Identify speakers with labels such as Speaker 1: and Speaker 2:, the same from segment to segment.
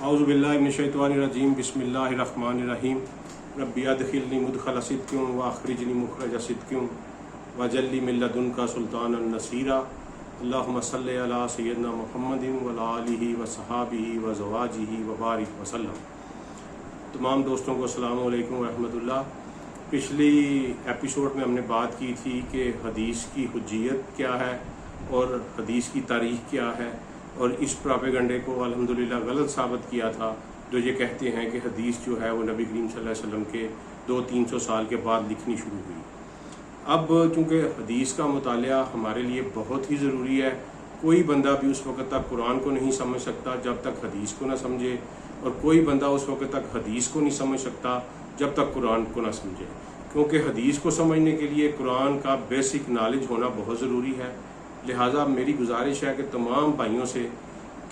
Speaker 1: اعوذ باللہ من الشیطان الرجیم بسم اللہ الرحمن الرحیم ربی ادخلنی مدخل صدق واخرجنی مخرج صدق واجعل لی من لدنک سلطانا نصیرا اللہم صلی علی سیدنا محمد وعلی آلہ وصحابہ وزواجہ وبارک وسلم۔ تمام دوستوں کو السلام علیکم ورحمۃ اللہ۔ پچھلی ایپیسوڈ میں ہم نے بات کی تھی کہ حدیث کی حجیت کیا ہے اور حدیث کی تاریخ کیا ہے، اور اس پراپیگنڈے کو الحمدللہ غلط ثابت کیا تھا جو یہ کہتے ہیں کہ حدیث جو ہے وہ نبی کریم صلی اللہ علیہ وسلم کے 200-300 سال کے بعد لکھنی شروع ہوئی۔ اب چونکہ حدیث کا مطالعہ ہمارے لیے بہت ہی ضروری ہے، کوئی بندہ بھی اس وقت تک قرآن کو نہیں سمجھ سکتا جب تک حدیث کو نہ سمجھے، اور کوئی بندہ اس وقت تک حدیث کو نہیں سمجھ سکتا جب تک قرآن کو نہ سمجھے، کیونکہ حدیث کو سمجھنے کے لیے قرآن کا بیسک نالج ہونا بہت ضروری ہے۔ لہٰذا میری گزارش ہے کہ تمام بھائیوں سے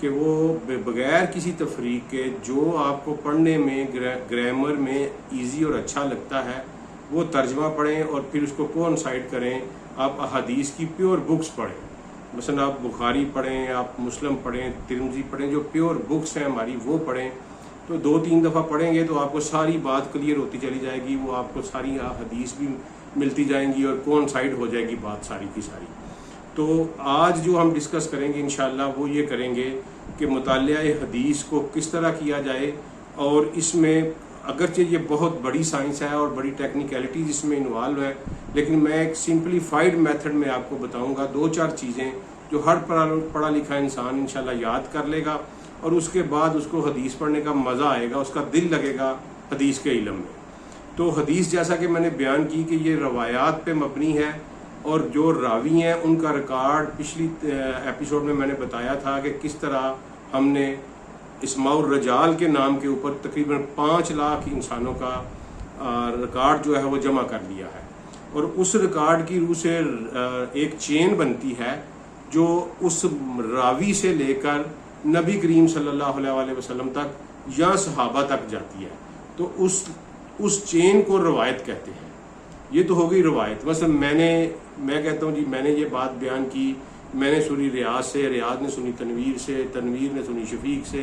Speaker 1: کہ وہ بغیر کسی تفریق کے جو آپ کو پڑھنے میں گرامر میں ایزی اور اچھا لگتا ہے وہ ترجمہ پڑھیں، اور پھر اس کو کوانسائڈ کریں۔ آپ احادیث کی پیور بکس پڑھیں، مثلا آپ بخاری پڑھیں، آپ مسلم پڑھیں، ترمذی پڑھیں، جو پیور بکس ہیں ہماری وہ پڑھیں۔ تو 2-3 دفعہ پڑھیں گے تو آپ کو ساری بات کلیئر ہوتی چلی جائے گی، وہ آپ کو ساری حدیث بھی ملتی جائیں گی اور کوانسائڈ ہو جائے گی بات ساری کی ساری۔ تو آج جو ہم ڈسکس کریں گے انشاءاللہ وہ یہ کریں گے کہ مطالعہ حدیث کو کس طرح کیا جائے، اور اس میں اگرچہ یہ بہت بڑی سائنس ہے اور بڑی ٹیکنیکلٹیز اس میں انوالو ہے، لیکن میں ایک سمپلیفائڈ میتھڈ میں آپ کو بتاؤں گا 2-4 چیزیں جو ہر پڑھا لکھا انسان انشاءاللہ یاد کر لے گا، اور اس کے بعد اس کو حدیث پڑھنے کا مزہ آئے گا، اس کا دل لگے گا حدیث کے علم میں۔ تو حدیث جیسا کہ میں نے بیان کی کہ یہ روایات پہ مبنی ہے، اور جو راوی ہیں ان کا ریکارڈ پچھلی ایپیسوڈ میں نے بتایا تھا کہ کس طرح ہم نے اسماء الرجال کے نام کے اوپر تقریباً 5 لاکھ انسانوں کا ریکارڈ جو ہے وہ جمع کر لیا ہے، اور اس ریکارڈ کی روح سے ایک چین بنتی ہے جو اس راوی سے لے کر نبی کریم صلی اللہ علیہ وسلم تک یا صحابہ تک جاتی ہے۔ تو اس چین کو روایت کہتے ہیں۔ یہ تو ہو گئی روایت۔ مثلا میں کہتا ہوں جی میں نے یہ بات بیان کی، میں نے سنی ریاض سے، ریاض نے سنی تنویر سے، تنویر نے سنی شفیق سے،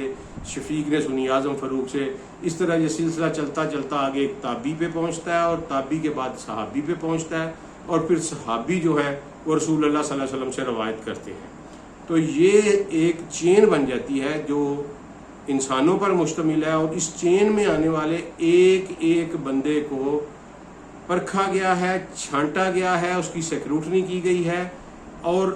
Speaker 1: شفیق نے سنی اعظم فاروق سے، اس طرح یہ سلسلہ چلتا چلتا آگے ایک تابعی پہ پہنچتا ہے، اور تابعی کے بعد صحابی پہ پہنچتا ہے، اور پھر صحابی جو ہے وہ رسول اللہ صلی اللہ علیہ وسلم سے روایت کرتے ہیں۔ تو یہ ایک چین بن جاتی ہے جو انسانوں پر مشتمل ہے، اور اس چین میں آنے والے ایک ایک بندے کو پرکھا گیا ہے، چھانٹا گیا ہے، اس کی سیکروٹنی کی گئی ہے، اور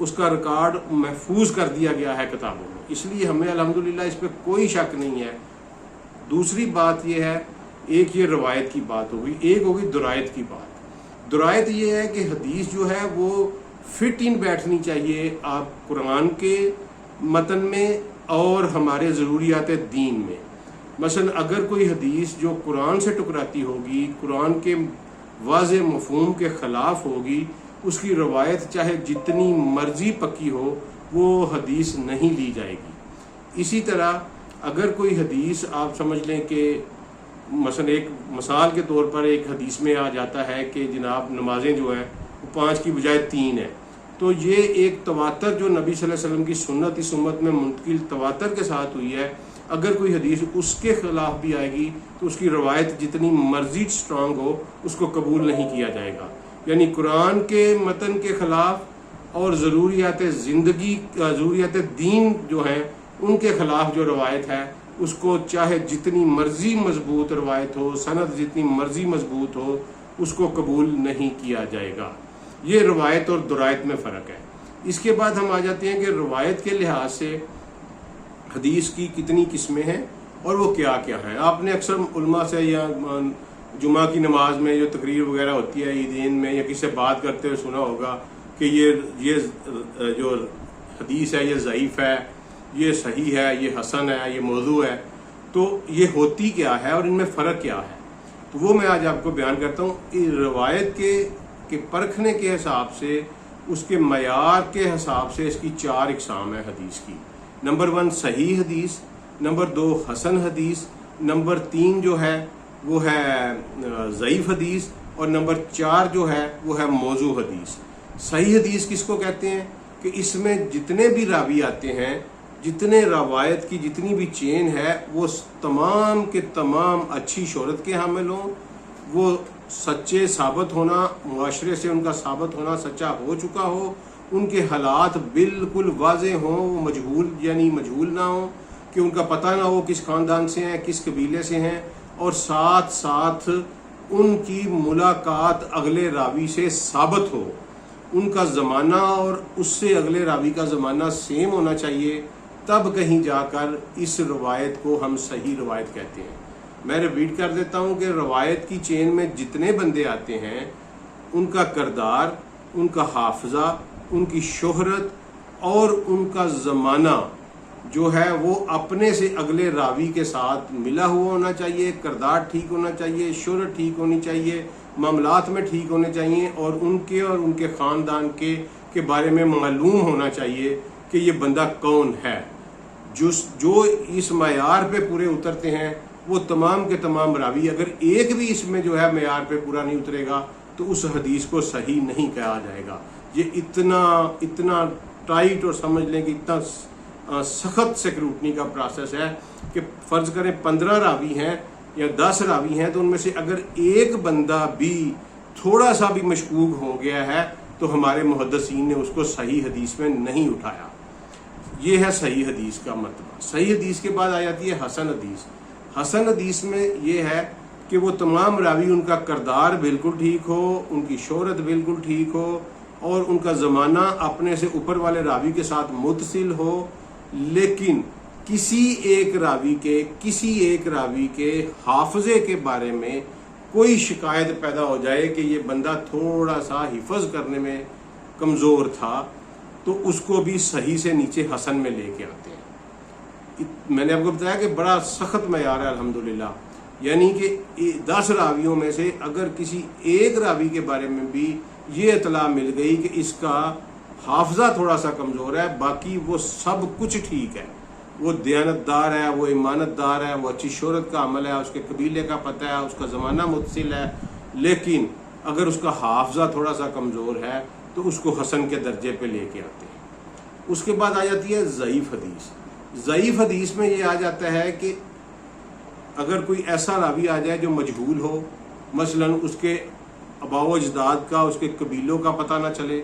Speaker 1: اس کا ریکارڈ محفوظ کر دیا گیا ہے کتابوں میں۔ اس لیے ہمیں الحمدللہ اس پہ کوئی شک نہیں ہے۔ دوسری بات یہ ہے، ایک یہ روایت کی بات ہوگی، ایک ہوگی درایت کی بات۔ درایت یہ ہے کہ حدیث جو ہے وہ فٹ ان بیٹھنی چاہیے آپ قرآن کے متن میں اور ہمارے ضروریات دین میں۔ مثلا اگر کوئی حدیث جو قرآن سے ٹکراتی ہوگی، قرآن کے واضح مفہوم کے خلاف ہوگی، اس کی روایت چاہے جتنی مرضی پکی ہو وہ حدیث نہیں لی جائے گی۔ اسی طرح اگر کوئی حدیث آپ سمجھ لیں کہ مثلا ایک مثال کے طور پر ایک حدیث میں آ جاتا ہے کہ جناب نمازیں جو ہیں وہ 5 کی بجائے 3 ہیں، تو یہ ایک تواتر جو نبی صلی اللہ علیہ وسلم کی سنت اس امت میں منتقل تواتر کے ساتھ ہوئی ہے، اگر کوئی حدیث اس کے خلاف بھی آئے گی تو اس کی روایت جتنی مرضی سٹرانگ ہو اس کو قبول نہیں کیا جائے گا۔ یعنی قرآن کے متن کے خلاف اور ضروریات زندگی، ضروریات دین جو ہیں ان کے خلاف جو روایت ہے اس کو چاہے جتنی مرضی مضبوط روایت ہو، سند جتنی مرضی مضبوط ہو، اس کو قبول نہیں کیا جائے گا۔ یہ روایت اور درایت میں فرق ہے۔ اس کے بعد ہم آ جاتے ہیں کہ روایت کے لحاظ سے حدیث کی کتنی قسمیں ہیں اور وہ کیا کیا ہیں۔ آپ نے اکثر علماء سے یا جمعہ کی نماز میں جو تقریر وغیرہ ہوتی ہے عیدین میں یا کسی سے بات کرتے ہوئے سنا ہوگا کہ یہ جو حدیث ہے یہ ضعیف ہے، یہ صحیح ہے، یہ حسن ہے، یہ موضوع ہے۔ تو یہ ہوتی کیا ہے اور ان میں فرق کیا ہے، تو وہ میں آج آپ کو بیان کرتا ہوں۔ روایت کے پرکھنے کے حساب سے، اس کے معیار کے حساب سے اس کی 4 اقسام ہیں حدیث کی۔ نمبر 1 صحیح حدیث، نمبر 2 حسن حدیث، نمبر 3 جو ہے وہ ہے ضعیف حدیث، اور نمبر 4 جو ہے وہ ہے موضوع حدیث۔ صحیح حدیث کس کو کہتے ہیں کہ اس میں جتنے بھی راوی آتے ہیں جتنے روایت کی جتنی بھی چین ہے وہ تمام کے تمام اچھی شہرت کے حامل ہوں، وہ سچے ثابت ہونا، معاشرے سے ان کا ثابت ہونا سچا ہو چکا ہو، ان کے حالات بالکل واضح ہوں، وہ مجہول نہ ہوں کہ ان کا پتہ نہ ہو کس خاندان سے ہیں، کس قبیلے سے ہیں، اور ساتھ ساتھ ان کی ملاقات اگلے راوی سے ثابت ہو، ان کا زمانہ اور اس سے اگلے راوی کا زمانہ سیم ہونا چاہیے، تب کہیں جا کر اس روایت کو ہم صحیح روایت کہتے ہیں۔ میں ریپیٹ کر دیتا ہوں کہ روایت کی چین میں جتنے بندے آتے ہیں ان کا کردار، ان کا حافظہ، ان کی شہرت اور ان کا زمانہ جو ہے وہ اپنے سے اگلے راوی کے ساتھ ملا ہوا ہونا چاہیے، کردار ٹھیک ہونا چاہیے، شہرت ٹھیک ہونی چاہیے، معاملات میں ٹھیک ہونے چاہیے، اور ان کے خاندان کے بارے میں معلوم ہونا چاہیے کہ یہ بندہ کون ہے۔ جو اس معیار پہ پورے اترتے ہیں وہ تمام کے تمام راوی، اگر ایک بھی اس میں جو ہے معیار پہ پورا نہیں اترے گا تو اس حدیث کو صحیح نہیں کہا جائے گا۔ یہ اتنا ٹائٹ اور سمجھ لیں کہ اتنا سخت سیکروٹنی کا پروسیس ہے کہ فرض کریں 15 راوی ہیں یا 10 راوی ہیں، تو ان میں سے اگر ایک بندہ بھی تھوڑا سا بھی مشکوک ہو گیا ہے تو ہمارے محدثین نے اس کو صحیح حدیث میں نہیں اٹھایا۔ یہ ہے صحیح حدیث کا مرتبہ۔ صحیح حدیث کے بعد آ جاتی ہے حسن حدیث۔ حسن حدیث میں یہ ہے کہ وہ تمام راوی ان کا کردار بالکل ٹھیک ہو، ان کی شہرت بالکل ٹھیک ہو، اور ان کا زمانہ اپنے سے اوپر والے راوی کے ساتھ متصل ہو، لیکن کسی ایک راوی کے حافظے کے بارے میں کوئی شکایت پیدا ہو جائے کہ یہ بندہ تھوڑا سا حفظ کرنے میں کمزور تھا، تو اس کو بھی صحیح سے نیچے حسن میں لے کے آتے ہیں۔ میں نے آپ کو بتایا کہ بڑا سخت معیار ہے الحمدللہ، یعنی کہ 10 راویوں میں سے اگر کسی ایک راوی کے بارے میں بھی یہ اطلاع مل گئی کہ اس کا حافظہ تھوڑا سا کمزور ہے، باقی وہ سب کچھ ٹھیک ہے، وہ دیانت دار ہے، وہ ایمانت دار ہے، وہ اچھی شہرت کا عمل ہے، اس کے قبیلے کا پتہ ہے، اس کا زمانہ متصل ہے، لیکن اگر اس کا حافظہ تھوڑا سا کمزور ہے تو اس کو حسن کے درجے پہ لے کے آتے ہیں۔ اس کے بعد آ جاتی ہے ضعیف حدیث۔ ضعیف حدیث میں یہ آ جاتا ہے کہ اگر کوئی ایسا راوی آ جائے جو مجہول ہو، مثلا اس کے آباء و اجداد کا، اس کے قبیلوں کا پتہ نہ چلے،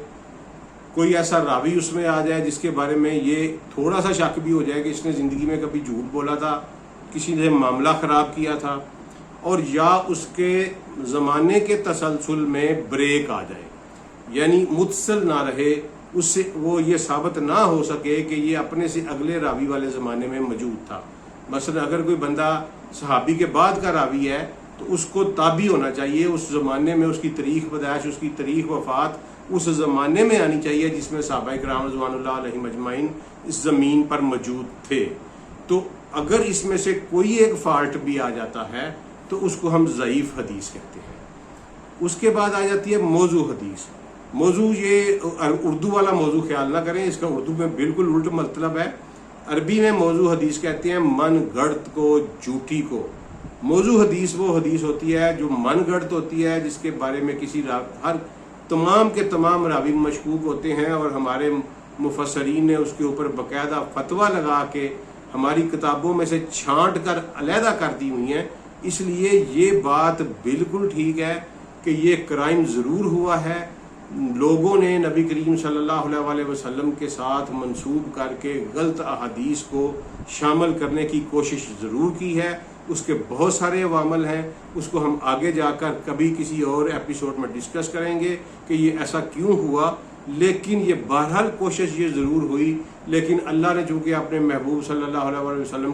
Speaker 1: کوئی ایسا راوی اس میں آ جائے جس کے بارے میں یہ تھوڑا سا شک بھی ہو جائے کہ اس نے زندگی میں کبھی جھوٹ بولا تھا، کسی نے معاملہ خراب کیا تھا، اور یا اس کے زمانے کے تسلسل میں بریک آ جائے، یعنی متصل نہ رہے، اس سے وہ یہ ثابت نہ ہو سکے کہ یہ اپنے سے اگلے راوی والے زمانے میں موجود تھا۔ مثلا اگر کوئی بندہ صحابی کے بعد کا راوی ہے تو اس کو تابع ہونا چاہیے، اس زمانے میں اس کی تاریخ پیدائش، اس کی تاریخ وفات اس زمانے میں آنی چاہیے جس میں صحابہ کرام رضوان اللہ علیہم اجمعین اس زمین پر موجود تھے۔ تو اگر اس میں سے کوئی ایک فالٹ بھی آ جاتا ہے تو اس کو ہم ضعیف حدیث کہتے ہیں۔ اس کے بعد آ جاتی ہے موضوع حدیث۔ موضوع، یہ اردو والا موضوع خیال نہ کریں، اس کا اردو میں بالکل الٹ مطلب ہے۔ عربی میں موضوع حدیث کہتے ہیں من گڑت کو، جھوٹی کو۔ موضوع حدیث وہ حدیث ہوتی ہے جو من گڑت ہوتی ہے، جس کے بارے میں تمام کے تمام راوی مشکوک ہوتے ہیں، اور ہمارے مفسرین نے اس کے اوپر باقاعدہ فتویٰ لگا کے ہماری کتابوں میں سے چھانٹ کر علیحدہ کر دی ہوئی ہیں۔ اس لیے یہ بات بالکل ٹھیک ہے کہ یہ کرائم ضرور ہوا ہے، لوگوں نے نبی کریم صلی اللہ علیہ وسلم کے ساتھ منسوب کر کے غلط احادیث کو شامل کرنے کی کوشش ضرور کی ہے، اس کے بہت سارے عوامل ہیں، اس کو ہم آگے جا کر کبھی کسی اور ایپیسوڈ میں ڈسکس کریں گے کہ یہ ایسا کیوں ہوا، لیکن یہ بہرحال کوشش یہ ضرور ہوئی۔ لیکن اللہ نے چونکہ اپنے محبوب صلی اللہ علیہ وسلم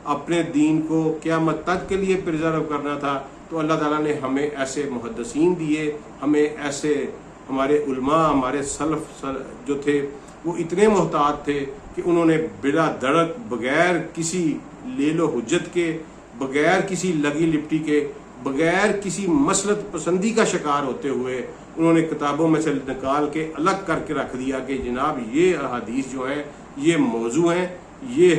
Speaker 1: اپنے دین کو قیامت تک کے لیے پرزرو کرنا تھا، تو اللہ تعالیٰ نے ہمیں ایسے محدثین دیے، ہمیں ایسے ہمارے علماء، ہمارے سلف جو تھے وہ اتنے محتاط تھے کہ انہوں نے بلا دڑک، بغیر کسی لیل و حجت کے، بغیر کسی لگی لپٹی کے، بغیر کسی مسلط پسندی کا شکار ہوتے ہوئے انہوں نے کتابوں میں سے نکال کے الگ کر کے رکھ دیا کہ جناب یہ احادیث جو ہیں یہ موضوع ہیں، یہ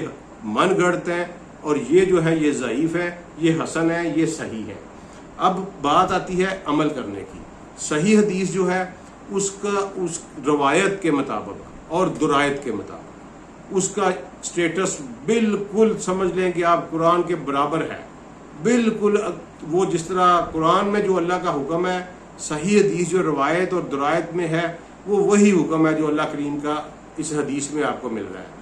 Speaker 1: من گڑت ہیں، اور یہ جو ہے یہ ضعیف ہے، یہ حسن ہے، یہ صحیح ہے۔ اب بات آتی ہے عمل کرنے کی۔ صحیح حدیث جو ہے اس روایت کے مطابق اور درایت کے مطابق، اس کا سٹیٹس بالکل سمجھ لیں کہ آپ قرآن کے برابر ہے، بالکل وہ جس طرح قرآن میں جو اللہ کا حکم ہے، صحیح حدیث جو روایت اور درایت میں ہے وہ وہی حکم ہے جو اللہ کریم کا اس حدیث میں آپ کو مل رہا ہے۔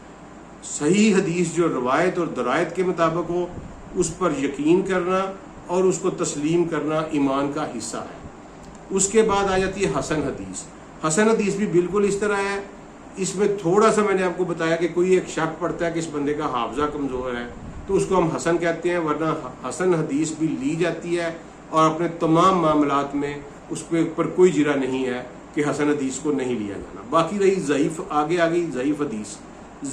Speaker 1: صحیح حدیث جو روایت اور درایت کے مطابق ہو اس پر یقین کرنا اور اس کو تسلیم کرنا ایمان کا حصہ ہے۔ اس کے بعد آ جاتی ہے حسن حدیث۔ حسن حدیث بھی بالکل اس طرح ہے، اس میں تھوڑا سا میں نے آپ کو بتایا کہ کوئی ایک شک پڑتا ہے کہ اس بندے کا حافظہ کمزور ہے تو اس کو ہم حسن کہتے ہیں، ورنہ حسن حدیث بھی لی جاتی ہے اور اپنے تمام معاملات میں اس پہ اوپر کوئی جرا نہیں ہے کہ حسن حدیث کو نہیں لیا جانا۔ باقی رہی ضعیف، آگے آ گئی ضعیف حدیث۔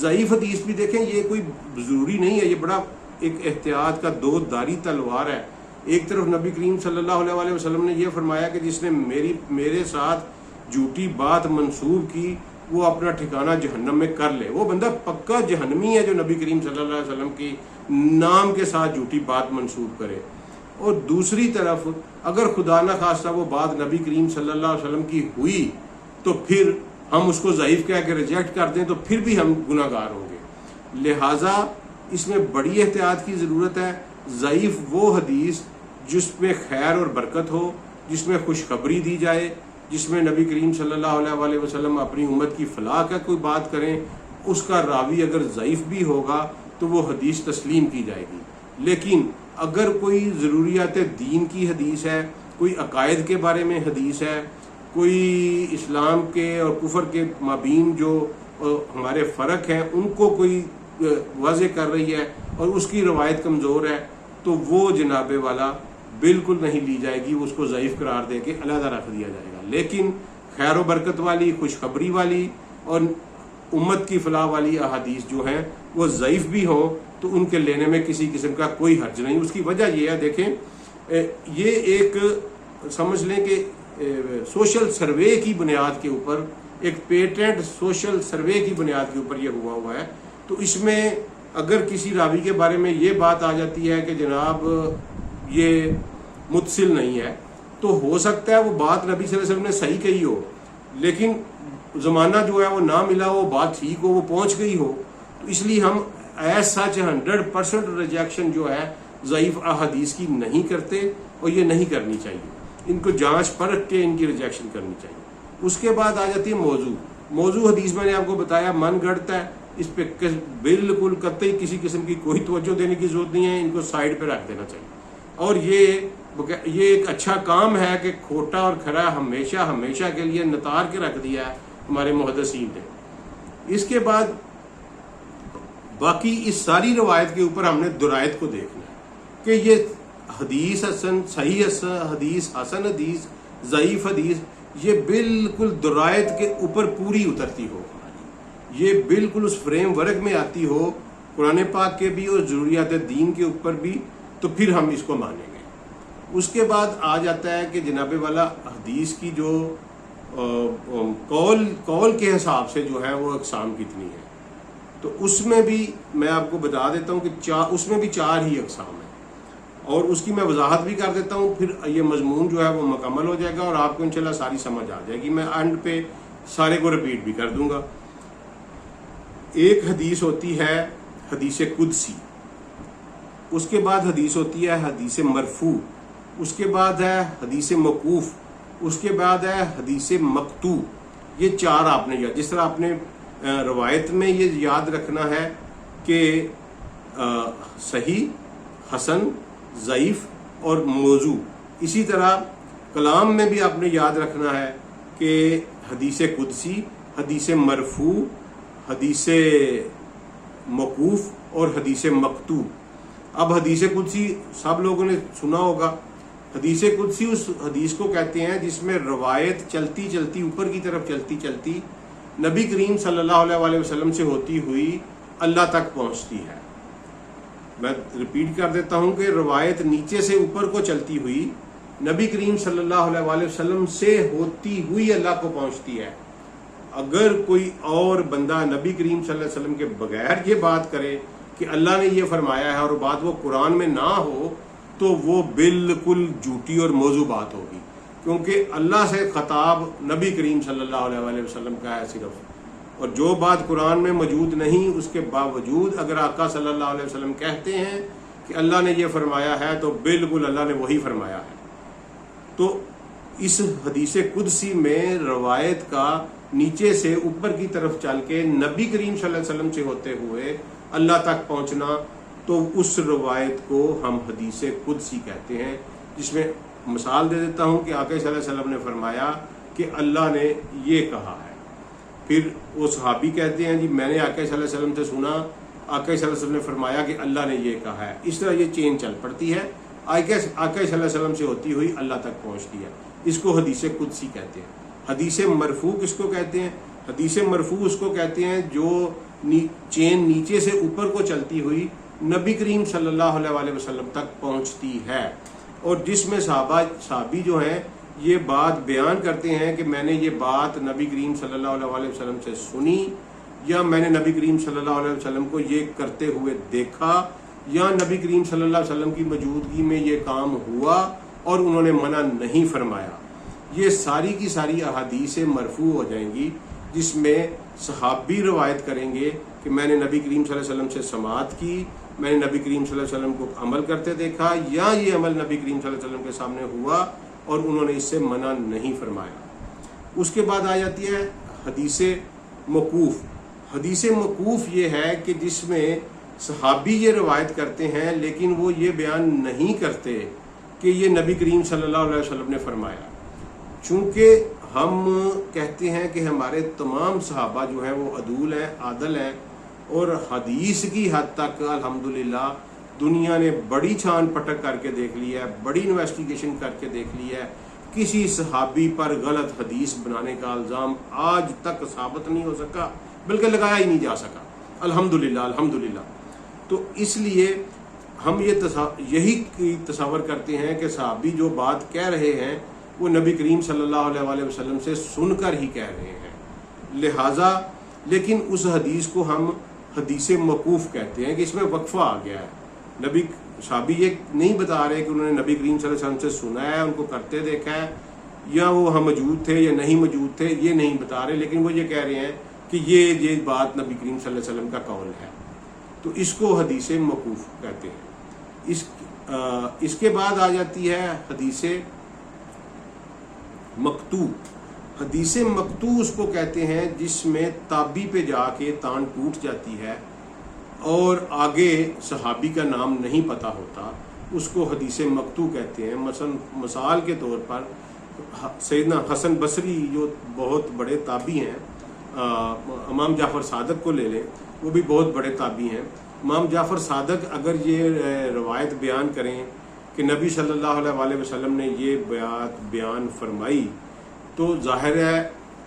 Speaker 1: ضعیف حدیث بھی دیکھیں یہ کوئی ضروری نہیں ہے، یہ بڑا ایک احتیاط کا دو دھاری تلوار ہے۔ ایک طرف نبی کریم صلی اللہ علیہ وسلم نے یہ فرمایا کہ جس نے میرے ساتھ جھوٹی بات منسوب کی وہ اپنا ٹھکانہ جہنم میں کر لے۔ وہ بندہ پکا جہنمی ہے جو نبی کریم صلی اللہ علیہ وسلم کی نام کے ساتھ جھوٹی بات منسوب کرے۔ اور دوسری طرف اگر خدا نہ خواستہ وہ بات نبی کریم صلی اللہ علیہ وسلم کی ہوئی تو پھر ہم اس کو ضعیف کہہ کے ریجیکٹ کر دیں تو پھر بھی ہم گناہ گار ہوں گے۔ لہٰذا اس میں بڑی احتیاط کی ضرورت ہے۔ ضعیف وہ حدیث جس میں خیر اور برکت ہو، جس میں خوشخبری دی جائے، جس میں نبی کریم صلی اللہ علیہ وسلم اپنی امت کی فلاح کا کوئی بات کریں، اس کا راوی اگر ضعیف بھی ہوگا تو وہ حدیث تسلیم کی جائے گی۔ لیکن اگر کوئی ضروریات دین کی حدیث ہے، کوئی عقائد کے بارے میں حدیث ہے، کوئی اسلام کے اور کفر کے مابین جو ہمارے فرق ہیں ان کو کوئی واضح کر رہی ہے اور اس کی روایت کمزور ہے تو وہ جناب والا بالکل نہیں لی جائے گی، اس کو ضعیف قرار دے کے علیحدہ رکھ دیا جائے گا۔ لیکن خیر و برکت والی، خوشخبری والی اور امت کی فلاح والی احادیث جو ہیں وہ ضعیف بھی ہوں تو ان کے لینے میں کسی قسم کا کوئی حرج نہیں۔ اس کی وجہ یہ ہے، دیکھیں یہ ایک سمجھ لیں کہ سوشل سروے کی بنیاد کے اوپر، ایک پیٹنٹ سوشل سروے کی بنیاد کے اوپر یہ ہوا ہے۔ تو اس میں اگر کسی راوی کے بارے میں یہ بات آ جاتی ہے کہ جناب یہ متصل نہیں ہے تو ہو سکتا ہے وہ بات نبی صلی اللہ علیہ وسلم نے صحیح کہی ہو، لیکن زمانہ جو ہے وہ نہ ملا ہو، بات ٹھیک ہو، وہ پہنچ گئی ہو، تو اس لیے ہم ایز سچ 100% ریجیکشن جو ہے ضعیف احادیث کی نہیں کرتے اور یہ نہیں کرنی چاہیے۔ ان کو جانچ پرکھ کے ان کی ریجیکشن کرنی چاہیے۔ اس کے بعد آ جاتی ہے موضوع حدیث۔ میں نے آپ کو بتایا من گھڑتا ہے، اس پہ بالکل قطعی کسی قسم کی کوئی توجہ دینے کی ضرورت نہیں ہے، ان کو سائڈ پہ رکھ دینا چاہیے۔ اور یہ ایک اچھا کام ہے کہ کھوٹا اور کھرا ہمیشہ کے لیے نتار کے رکھ دیا ہے ہمارے محدثین نے۔ اس کے بعد باقی اس ساری روایت کے اوپر ہم نے درایت کو دیکھنا ہے کہ یہ حدیث حسن، صحیح حدیث، حسن حدیث، ضعیف حدیث، یہ بالکل درایت کے اوپر پوری اترتی ہو، یہ بالکل اس فریم ورک میں آتی ہو قرآن پاک کے بھی اور ضروریات دین کے اوپر بھی، تو پھر ہم اس کو مانیں گے۔ اس کے بعد آ جاتا ہے کہ جناب والا حدیث کی جو قول کے حساب سے جو ہے وہ اقسام کتنی ہے، تو اس میں بھی میں آپ کو بتا دیتا ہوں کہ اس میں بھی 4 ہی اقسام ہیں، اور اس کی میں وضاحت بھی کر دیتا ہوں، پھر یہ مضمون جو ہے وہ مکمل ہو جائے گا اور آپ کو انشاءاللہ ساری سمجھ آ جائے گی۔ میں اینڈ پہ سارے کو ریپیٹ بھی کر دوں گا۔ ایک حدیث ہوتی ہے حدیث قدسی، اس کے بعد حدیث ہوتی ہے حدیث مرفوع، اس کے بعد ہے حدیث موقوف، اس کے بعد ہے حدیث مقطوع۔ یہ 4 آپ نے یاد، جس طرح آپ نے روایت میں یہ یاد رکھنا ہے کہ صحیح، حسن، ضعیف اور موضوع، اسی طرح کلام میں بھی آپ نے یاد رکھنا ہے کہ حدیث قدسی، حدیث مرفوع، حدیث موقوف اور حدیث مقطوع۔ اب حدیث قدسی سب لوگوں نے سنا ہوگا۔ حدیث قدسی اس حدیث کو کہتے ہیں جس میں روایت چلتی چلتی اوپر کی طرف چلتی نبی کریم صلی اللہ علیہ وسلم سے ہوتی ہوئی اللہ تک پہنچتی ہے۔ میں ریپیٹ کر دیتا ہوں کہ روایت نیچے سے اوپر کو چلتی ہوئی نبی کریم صلی اللہ علیہ وسلم سے ہوتی ہوئی اللہ کو پہنچتی ہے۔ اگر کوئی اور بندہ نبی کریم صلی اللہ علیہ وسلم کے بغیر یہ بات کرے کہ اللہ نے یہ فرمایا ہے اور بات وہ قرآن میں نہ ہو تو وہ بالکل جھوٹی اور موضوع بات ہوگی، کیونکہ اللہ سے خطاب نبی کریم صلی اللہ علیہ وسلم کا ہے صرف، اور جو بات قرآن میں موجود نہیں اس کے باوجود اگر آقا صلی اللہ علیہ وسلم کہتے ہیں کہ اللہ نے یہ فرمایا ہے تو بالکل اللہ نے وہی فرمایا ہے۔ تو اس حدیث قدسی میں روایت کا نیچے سے اوپر کی طرف چل کے نبی کریم صلی اللہ علیہ وسلم سے ہوتے ہوئے اللہ تک پہنچنا، تو اس روایت کو ہم حدیث قدسی کہتے ہیں، جس میں مثال دے دیتا ہوں کہ آقا صلی اللہ علیہ وسلم نے فرمایا کہ اللہ نے یہ کہا ہے، پھر وہ صحابی کہتے ہیں جی میں نے آقا صلی اللہ علیہ وسلم سے سنا، آقا صلی اللہ علیہ وسلم نے فرمایا کہ اللہ نے یہ کہا ہے۔ اس طرح یہ چین چل پڑتی ہے، آقا صلی اللہ علیہ وسلم سے ہوتی ہوئی اللہ تک پہنچتی ہے، اس کو حدیث قدسی کہتے ہیں۔ حدیث مرفوع کس کو کہتے ہیں؟ حدیث مرفوع اس کو کہتے ہیں جو چین نیچے سے اوپر کو چلتی ہوئی نبی کریم صلی اللہ علیہ وسلم تک پہنچتی ہے، اور جس میں صحابی جو ہیں یہ بات بیان کرتے ہیں کہ میں نے یہ بات نبی کریم صلی اللہ علیہ وسلم سے سنی، یا میں نے نبی کریم صلی اللہ علیہ وسلم کو یہ کرتے ہوئے دیکھا، یا نبی کریم صلی اللہ علیہ وسلم کی موجودگی میں یہ کام ہوا اور انہوں نے منع نہیں فرمایا۔ یہ ساری کی ساری احادیث مرفوع ہو جائیں گی، جس میں صحابی روایت کریں گے کہ میں نے نبی کریم صلی اللہ علیہ وسلم سے سماعت کی، میں نے نبی کریم صلی اللہ علیہ وسلم کو عمل کرتے دیکھا، یا یہ عمل نبی کریم صلی اللہ علیہ وسلم کے سامنے ہوا اور انہوں نے اس سے منع نہیں فرمایا۔ اس کے بعد آ جاتی ہے حدیث موقوف۔ حدیث موقوف یہ ہے کہ جس میں صحابی یہ روایت کرتے ہیں لیکن وہ یہ بیان نہیں کرتے کہ یہ نبی کریم صلی اللہ علیہ وسلم نے فرمایا۔ چونکہ ہم کہتے ہیں کہ ہمارے تمام صحابہ جو ہیں وہ عدول ہیں، عادل ہیں، اور حدیث کی حد تک الحمدللہ دنیا نے بڑی چھان پٹک کر کے دیکھ لی ہے، بڑی انویسٹیگیشن کر کے دیکھ لی ہے، کسی صحابی پر غلط حدیث بنانے کا الزام آج تک ثابت نہیں ہو سکا، بلکہ لگایا ہی نہیں جا سکا، الحمدللہ الحمدللہ۔ تو اس لیے ہم یہی تصور کرتے ہیں کہ صحابی جو بات کہہ رہے ہیں وہ نبی کریم صلی اللہ علیہ وسلم سے سن کر ہی کہہ رہے ہیں، لہٰذا لیکن اس حدیث کو ہم حدیث موقوف کہتے ہیں کہ اس میں وقفہ آ گیا ہے۔ نبی صحابی یہ نہیں بتا رہے کہ انہوں نے نبی کریم صلی اللہ علیہ وسلم سے سنا ہے، ان کو کرتے دیکھا ہے، یا وہ وہاں موجود تھے یا نہیں موجود تھے، یہ نہیں بتا رہے، لیکن وہ یہ کہہ رہے ہیں کہ یہ بات نبی کریم صلی اللہ علیہ وسلم کا قول ہے، تو اس کو حدیث موقوف کہتے ہیں۔ اس کے بعد آ جاتی ہے حدیث مقطوع۔ حدیث مقطوع اس کو کہتے ہیں جس میں تابعی پہ جا کے تان ٹوٹ جاتی ہے اور آگے صحابی کا نام نہیں پتہ ہوتا، اس کو حدیث مقطوع کہتے ہیں۔ مثال کے طور پر سیدنا حسن بصری جو بہت بڑے تابعی ہیں، امام جعفر صادق کو لے لیں، وہ بھی بہت بڑے تابعی ہیں۔ امام جعفر صادق اگر یہ روایت بیان کریں کہ نبی صلی اللہ علیہ وسلم نے یہ بات بیان فرمائی، تو ظاہر ہے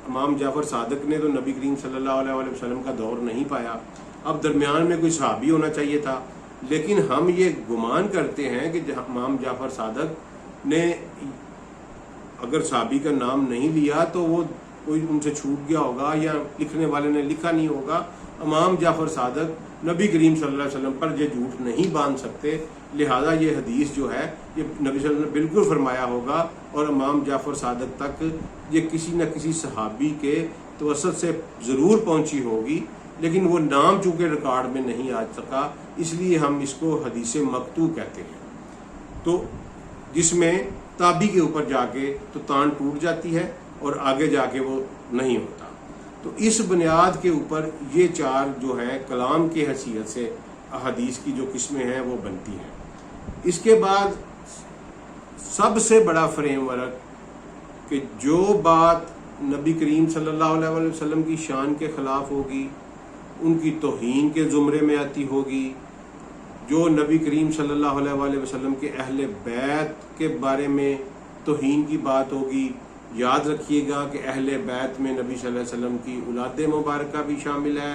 Speaker 1: امام جعفر صادق نے تو نبی کریم صلی اللہ علیہ وسلم کا دور نہیں پایا، اب درمیان میں کوئی صحابی ہونا چاہیے تھا، لیکن ہم یہ گمان کرتے ہیں کہ امام جعفر صادق نے اگر صحابی کا نام نہیں لیا تو وہ کوئی ان سے چھوٹ گیا ہوگا یا لکھنے والے نے لکھا نہیں ہوگا۔ امام جعفر صادق نبی کریم صلی اللہ علیہ وسلم پر یہ جھوٹ نہیں باندھ سکتے، لہذا یہ حدیث جو ہے یہ نبی صلی اللہ علیہ وسلم نے بالکل فرمایا ہوگا، اور امام جعفر صادق تک یہ کسی نہ کسی صحابی کے توسط سے ضرور پہنچی ہوگی، لیکن وہ نام چونکہ ریکارڈ میں نہیں آ سکا، اس لیے ہم اس کو حدیث مقطوع کہتے ہیں۔ تو جس میں تابعی کے اوپر جا کے تو تان ٹوٹ جاتی ہے اور آگے جا کے وہ نہیں ہوتا۔ تو اس بنیاد کے اوپر یہ چار جو ہیں کلام کی حیثیت سے احادیث کی جو قسمیں ہیں وہ بنتی ہیں۔ اس کے بعد سب سے بڑا فریم ورک کہ جو بات نبی کریم صلی اللہ علیہ وسلم کی شان کے خلاف ہوگی، ان کی توہین کے زمرے میں آتی ہوگی، جو نبی کریم صلی اللہ علیہ وسلم کے اہل بیت کے بارے میں توہین کی بات ہوگی، یاد رکھیے گا کہ اہل بیت میں نبی صلی اللہ علیہ وسلم کی اولاد مبارکہ بھی شامل ہے،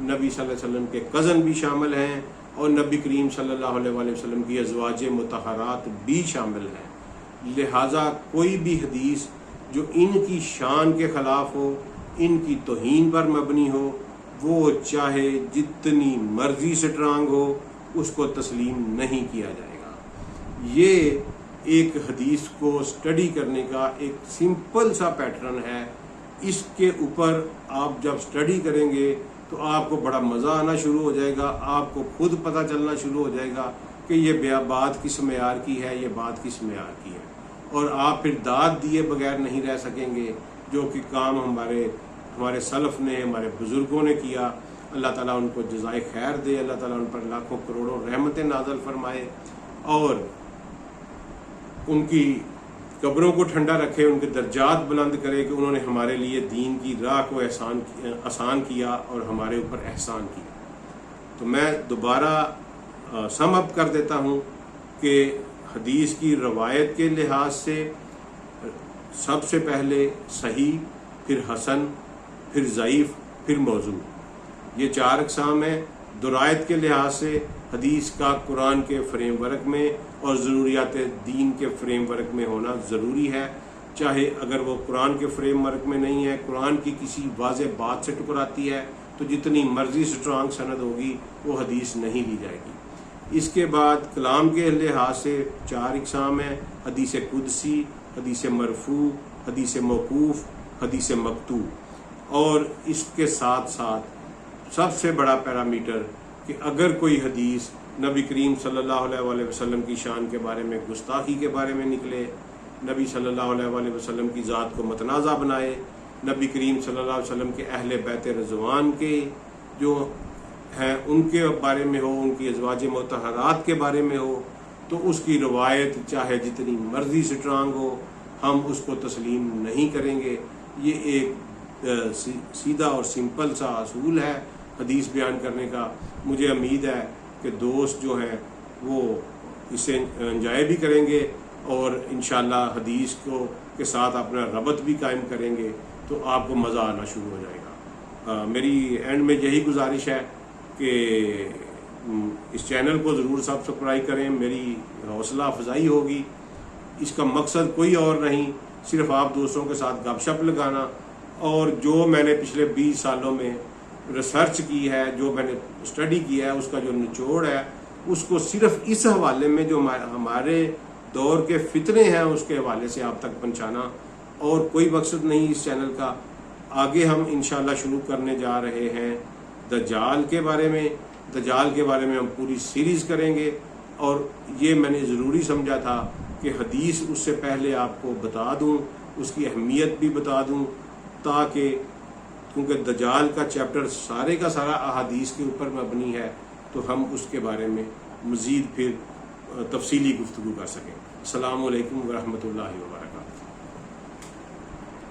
Speaker 1: نبی صلی اللہ علیہ وسلم کے کزن بھی شامل ہیں، اور نبی کریم صلی اللہ علیہ وسلم کی ازواج مطہرات بھی شامل ہیں۔ لہٰذا کوئی بھی حدیث جو ان کی شان کے خلاف ہو، ان کی توہین پر مبنی ہو، وہ چاہے جتنی مرضی سٹرانگ ہو، اس کو تسلیم نہیں کیا جائے گا۔ یہ ایک حدیث کو سٹڈی کرنے کا ایک سمپل سا پیٹرن ہے اس کے اوپر آپ جب سٹڈی کریں گے تو آپ کو بڑا مزہ آنا شروع ہو جائے گا، آپ کو خود پتہ چلنا شروع ہو جائے گا کہ یہ بات کس معیار کی ہے، یہ بات کس معیار کی ہے، اور آپ پھر داد دیے بغیر نہیں رہ سکیں گے۔ جو کہ کام ہمارے سلف نے، ہمارے بزرگوں نے کیا، اللہ تعالیٰ ان کو جزائے خیر دے، اللہ تعالیٰ ان پر لاکھوں کروڑوں رحمتیں نازل فرمائے اور ان کی قبروں کو ٹھنڈا رکھے، ان کے درجات بلند کرے کہ انہوں نے ہمارے لیے دین کی راہ کو آسان کیا اور ہمارے اوپر احسان کیا۔ تو میں دوبارہ سم اپ کر دیتا ہوں کہ حدیث کی روایت کے لحاظ سے سب سے پہلے صحیح، پھر حسن، پھر ضعیف، پھر موضوع، یہ 4 اقسام ہیں۔ درایت کے لحاظ سے حدیث کا قرآن کے فریم ورک میں اور ضروریات دین کے فریم ورک میں ہونا ضروری ہے، چاہے اگر وہ قرآن کے فریم ورک میں نہیں ہے، قرآن کی کسی واضح بات سے ٹکراتی ہے تو جتنی مرضی سٹرانگ سند ہوگی وہ حدیث نہیں لی جائے گی۔ اس کے بعد کلام کے لحاظ سے 4 اقسام ہیں: حدیث قدسی، حدیث مرفوع، حدیث موقوف، حدیث مقطوع، اور اس کے ساتھ ساتھ سب سے بڑا پیرامیٹر کہ اگر کوئی حدیث نبی کریم صلی اللہ علیہ وسلم کی شان کے بارے میں، گستاخی کے بارے میں نکلے، نبی صلی اللہ علیہ وسلم کی ذات کو متنازع بنائے، نبی کریم صلی اللہ علیہ وسلم کے اہل بیت رضوان کے جو ہیں ان کے بارے میں ہو، ان کی ازواج مطہرات کے بارے میں ہو، تو اس کی روایت چاہے جتنی مرضی سٹرانگ ہو، ہم اس کو تسلیم نہیں کریں گے۔ یہ ایک سیدھا اور سمپل سا اصول ہے حدیث بیان کرنے کا۔ مجھے امید ہے کہ دوست جو ہیں وہ اسے انجوائے بھی کریں گے اور انشاءاللہ حدیث کے ساتھ اپنا ربط بھی قائم کریں گے، تو آپ کو مزہ آنا شروع ہو جائے گا۔ میری اینڈ میں یہی گزارش ہے کہ اس چینل کو ضرور سبسکرائب کریں، میری حوصلہ افزائی ہوگی۔ اس کا مقصد کوئی اور نہیں، صرف آپ دوستوں کے ساتھ گپ شپ لگانا، اور جو میں نے پچھلے 20 سالوں میں ریسرچ کی ہے، جو میں نے اسٹڈی کیا ہے، اس کا جو نچوڑ ہے، اس کو صرف اس حوالے میں جو ہمارے دور کے فتنے ہیں اس کے حوالے سے آپ تک پہنچانا، اور کوئی مقصد نہیں اس چینل کا۔ آگے ہم انشاءاللہ شروع کرنے جا رہے ہیں دجال کے بارے میں۔ دجال کے بارے میں ہم پوری سیریز کریں گے، اور یہ میں نے ضروری سمجھا تھا کہ حدیث اس سے پہلے آپ کو بتا دوں، اس کی اہمیت بھی بتا دوں، تاکہ کیونکہ دجال کا چیپٹر سارے کا سارا احادیث کے اوپر مبنی ہے، تو ہم اس کے بارے میں مزید پھر تفصیلی گفتگو کر سکیں۔ السلام علیکم ورحمۃ اللہ وبرکاتہ۔